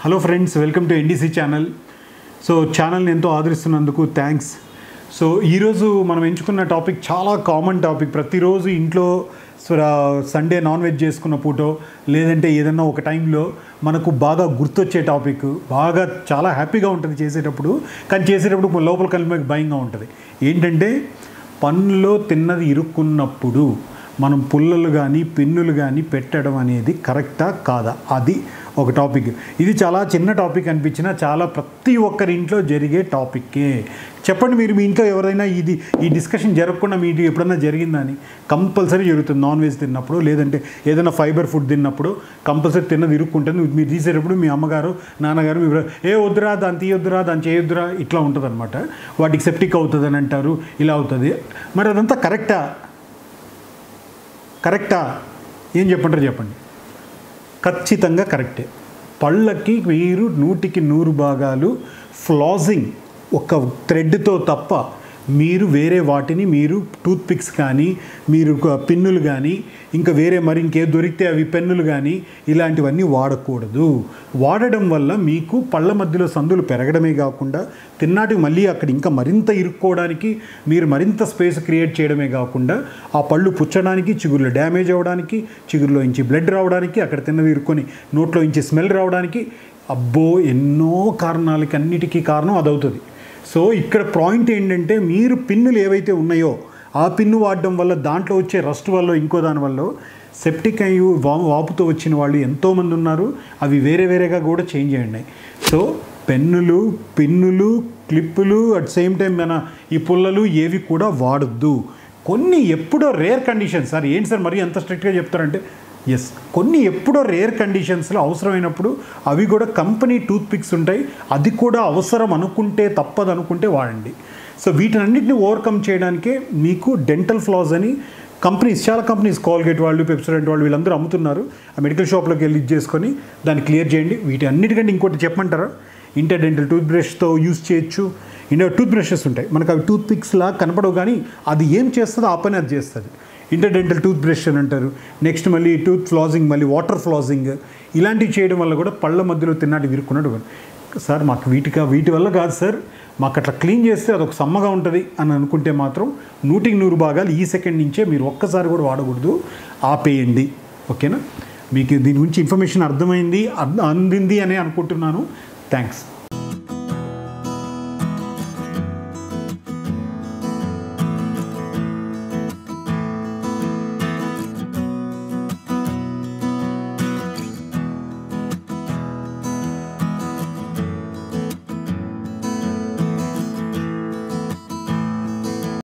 Hello friends, welcome to NDC channel. So ఛానల్ని ఎంతో ఆదరిస్తున్నందుకు thanks. So ఈరోజు మనం ఎంచుకున్న టాపిక్ చాలా కామన్ టాపిక్. ప్రతిరోజు ఇంట్లో సండే నాన్ వెజ్ చేసుకున్న పూటో లేదంటే ఏదన్నా ఒక టైంలో మనకు బాగా గుర్తొచ్చే టాపిక్, బాగా చాలా హ్యాపీగా ఉంటుంది చేసేటప్పుడు, కానీ చేసేటప్పుడు లోపల కలిపి భయంగా ఉంటుంది. ఏంటంటే పన్నులో తిన్నది ఇరుక్కున్నప్పుడు మనం పుల్లలు కానీ పిన్నులు కానీ పెట్టడం అనేది కరెక్టా కాదా, అది ఒక టాపిక్. ఇది చాలా చిన్న టాపిక్ అనిపించినా చాలా ప్రతి ఒక్కరి ఇంట్లో జరిగే టాపిక్కే. చెప్పండి, మీరు మీ ఇంట్లో ఎవరైనా ఈ డిస్కషన్ జరగకుండా మీ ఇంట్లో ఎప్పుడన్నా జరిగిందని? కంపల్సరీ జరుగుతుంది. నాన్ వెజ్ తిన్నప్పుడు లేదంటే ఏదైనా ఫైబర్ ఫుడ్ తిన్నప్పుడు కంపల్సరీ తిన్నది ఇరుక్కుంటుంది. మీరు తీసేటప్పుడు మీ అమ్మగారు నాన్నగారు మీరు వద్దురా, దాన్ని తీయొద్దురా, దాన్ని చేయొద్దురా, ఇట్లా ఉంటుంది అనమాట. వాటికి సెప్టిక్ అవుతుందని అంటారు, ఇలా అవుతుంది. మరి అదంతా కరెక్టా ఏం చెప్పంటారు చెప్పండి? ఖచ్చితంగా కరెక్టే. పళ్ళకి మీరు 100కి 100 భాగాలు ఫ్లాజింగ్ ఒక థ్రెడ్తో తప్ప మీరు వేరే వాటిని మీరు టూత్ పిక్స్ కానీ మీరు పిన్నులు కానీ ఇంకా వేరే మరి ఇంకే దొరికితే అవి పెన్నులు కానీ ఇలాంటివన్నీ వాడకూడదు. వాడడం వల్ల మీకు పళ్ళ మధ్యలో సందులు పెరగడమే కాకుండా తిన్నాటికి మళ్ళీ అక్కడ ఇంకా మరింత ఇరుక్కోవడానికి మీరు మరింత స్పేస్ క్రియేట్ చేయడమే కాకుండా ఆ పళ్ళు పుచ్చడానికి, చిగురులో డ్యామేజ్ అవ్వడానికి, చిగురులో ఇంచి బ్లడ్ రావడానికి, అక్కడ తిన్నది ఇరుక్కొని నోట్లో ఇంచి స్మెల్ రావడానికి, అబ్బో ఎన్నో కారణాలకి అన్నిటికీ కారణం అదవుతుంది. సో ఇక్కడ పాయింట్ ఏంటంటే మీరు పిన్నులు ఏవైతే ఉన్నాయో ఆ పిన్ను వాడడం వల్ల దాంట్లో వచ్చే రస్ట్ వల్ల ఇంకో దానివల్ల సెప్టిక్ అయ్యి వాపుతో వచ్చిన వాళ్ళు ఎంతోమంది ఉన్నారు. అవి వేరేగా కూడా చేంజ్ అయ్యాయి. సో పెన్నులు, పిన్నులు, క్లిప్పులు, అట్ సేమ్ టైం మన ఈ పుల్లలు ఏవి కూడా వాడద్దు. కొన్ని ఎప్పుడో రేర్ కండిషన్. సార్ ఏంటి సార్ మరి ఎంత స్ట్రిక్ట్గా చెప్తారంటే, ఎస్, కొన్ని ఎప్పుడో రేర్ కండిషన్స్లో అవసరమైనప్పుడు అవి కూడా కంపెనీ టూత్ పిక్స్ ఉంటాయి. అది కూడా అవసరం అనుకుంటే, తప్పదు అనుకుంటే వాడండి. సో వీటన్నిటిని ఓవర్కమ్ చేయడానికే మీకు డెంటల్ ఫ్లాస్ అని చాలా కంపెనీస్ కోల్గేట్ వాళ్ళు, పెప్సోడెంట్ వాళ్ళు వీళ్ళందరూ అమ్ముతున్నారు. ఆ మెడికల్ షాప్లోకి వెళ్ళి చేసుకొని దాన్ని క్లియర్ చేయండి. వీటి అన్నిటికంటే ఇంకోటి చెప్పమంటారా? ఇంటర్ డెంటల్ టూత్ బ్రష్తో యూస్ చేయొచ్చు. టూత్ బ్రషెస్ ఉంటాయి మనకు, అవి టూత్ పిక్స్లా కనపడవు, కానీ అది ఏం చేస్తుందో ఆ పని అది చేస్తుంది. ఇంటర్ డెంటల్ టూత్ బ్రష్ అని అంటారు. నెక్స్ట్ మళ్ళీ టూత్ ఫ్లాజింగ్, మళ్ళీ వాటర్ ఫ్లాజింగ్, ఇలాంటివి చేయడం వల్ల కూడా పళ్ళ మధ్యలో తిన్నాటి విరుక్కున్నాడు. సార్ మాకు వీటి వల్ల కాదు సార్, మాకు అట్లా క్లీన్ చేస్తే అదొక సమ్మగా ఉంటుంది అని అనుకుంటే మాత్రం 100కి 100 భాగాలు ఈ సెకండ్ నుంచే మీరు ఒక్కసారి కూడా వాడకూడదు, ఆపేయండి. ఓకేనా? మీకు దీని గురించి ఇన్ఫర్మేషన్ అర్థమైంది, అందింది అని అనుకుంటున్నాను. థ్యాంక్స్.